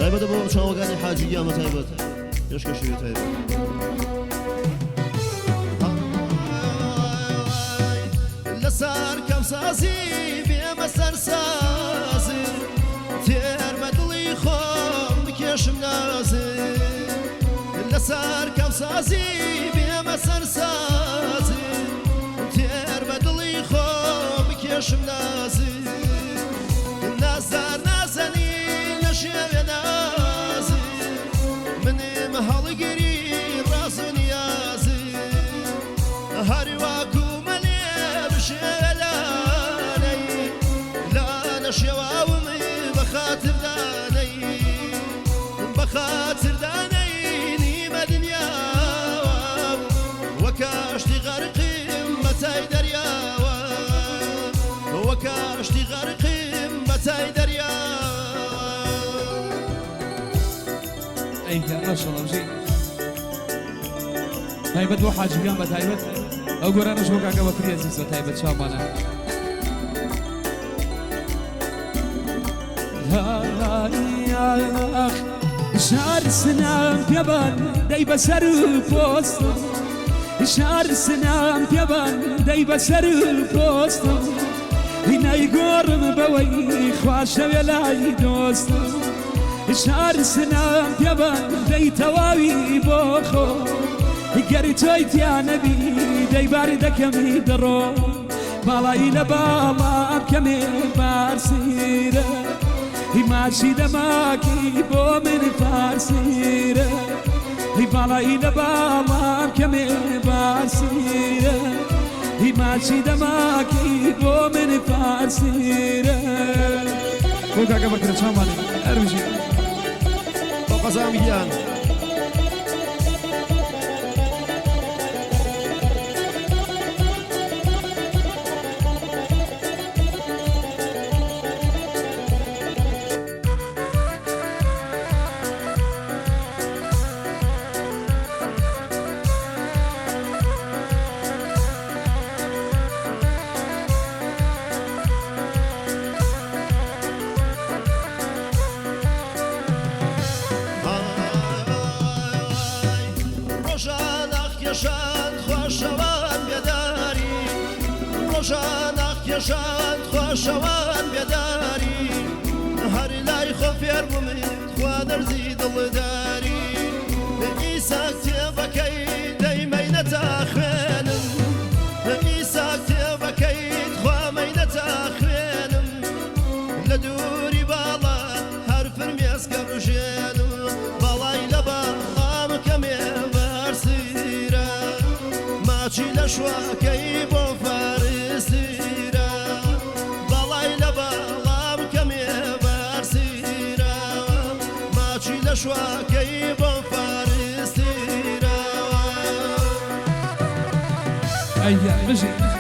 تایبەت بۆ چاوەکانی حاجی گیامە تایبەت پێشکەشی تایبەت لەسەر کەم سازی بێمە سەرسازی تێر بە دڵی خۆم بکێشم نازی لەسەر کەم سازی بێمە سەرسازی تێر بە دڵی خۆم بکێشم نازی نازدار نازەنی لە شێوێ نازی منیم هەڵگیری ڕاز و نیازی هەری واکو شواومي بخاطر داني بخاطر داني نيمة دنيا وكاشتي غرقي متاي دريا وكاشتي غرقي متاي دريا أيك ما شاء الله مجيد تايبت بو حاج قيامة تايبت أقول أنا شو قاعد وكري عزيزة تايبت شامانا شهر سنام بيبان داي بسر بوست شهر سنام بيبان داي بسر بوست هنا يقرب بوي خواش ولاي دوست شهر سنام بيبان داي تواوي بوخو قريتويت يا نبي داي باردك ميدرو بالاي لبالا بكمي بارسيره ماشي دماكي بو من فارسيره بالاي لبالا بكمي بارسيره ماشي دماكي بو من فارسيره كوكا كما كنت شامالي ارمشي وقزام گیان کێشان خۆشەوان بێداری ڕۆژانەخ کێشان خۆشەوان بێداری هەر لای خۆ فێر بوومت خوا دەرزی دڵداری ئیسا کتێبەکەی دەیمەی نەتا خوێنم ئیسا کتێبەکەیت خوا مەینەتا خوێنم لە دووری باڵا هەر فرمێسکە ڕژێنم باڵای لە باڵام کەمێ بەرسیرە ماچی لە شواکەی بۆ فارسیرە باڵای لە باڵام کەمێ بەرسیرە ماچی لە شواکەی بۆ فارسیرە أيها مجي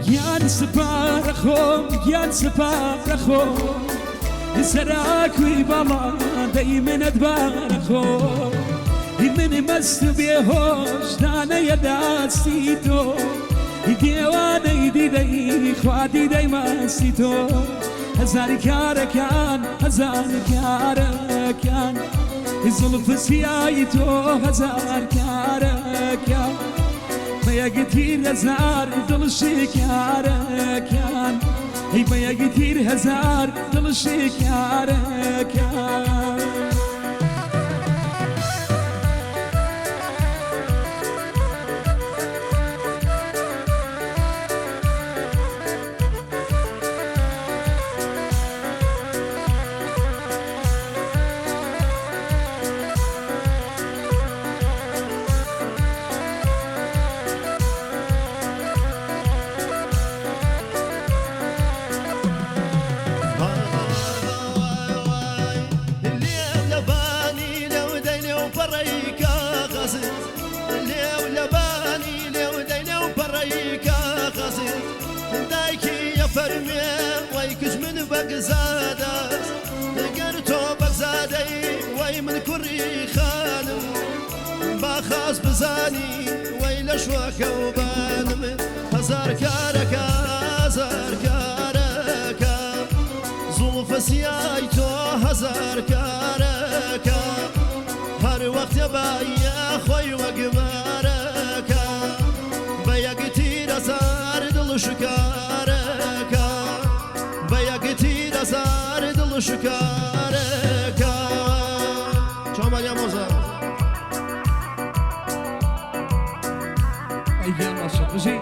گیان سپار خۆم گیان سپار خۆم سەراکوی باڵا دەی منت بار خۆم من مەست و بێهۆش دانەیە داستی تۆ دێوانەی دیدەی خوا دیدەی مەستی تۆ هەزار کارەکان هەزار کارەکان زڵف سیایی تۆ هەزار کارەکان بەیەکتیر هەزار دڵشی کارەکان هی بەیەکتیر هەزار دڵشی کارەکان فەرمێ وەی کچ من بەگزادە دەگەر تۆ بەگزادەی وەی من کوڕی خانم باخاس بزانی وەی لە شوەکەوبانم هەزار کارەکە هەزار کارەکە زوڵفە سیای تۆ هەزار کارەکە هەر وەختە بایە خۆی وەگمارەکە بە یەکتیر هەزار دڵ شکارەکە بە یەکتیر هەزار دڵ شکارەکە چۆمەنیا مۆزە ئەی گیان باشە بژی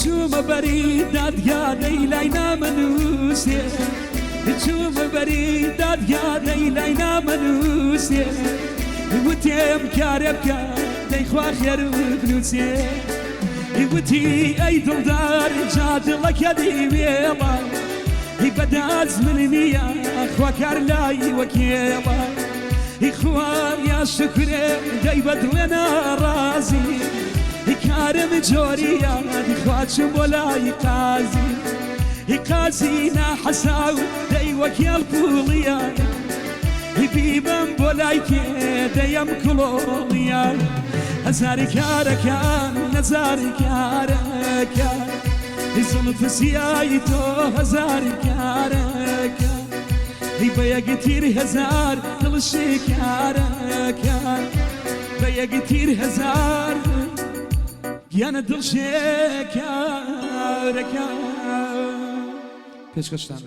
چوومە بەری دادگادەی لای نامەنووسێ چوومە بەری دادگادەی لای نامەنووسێ وتێم کارێ بکە دەیخوا خێر بنووسێ وتی ئەی دڵدار جا دڵەکە دیوێڵە بەداز من نییە خوا کار لای وەکێڵە خوا یا شکرێ دەی بە دڵێ ناڕازی کارم جۆریە دیخواچم بۆ لای قازی قازی ناحەساو دەی وەکێڵ پوڵیە بیبم بۆ لای کێ دەیەم کڵۆڵیە هەزاری کارەکان نەزاری کارەکان زڵفە سیایی تۆ هەزاری کارەکان بە یەکتیر هەزار دڵشی کارەکان بە یەکتیر هەزار گیانە دڵشێ کارەکان پێشکەشتان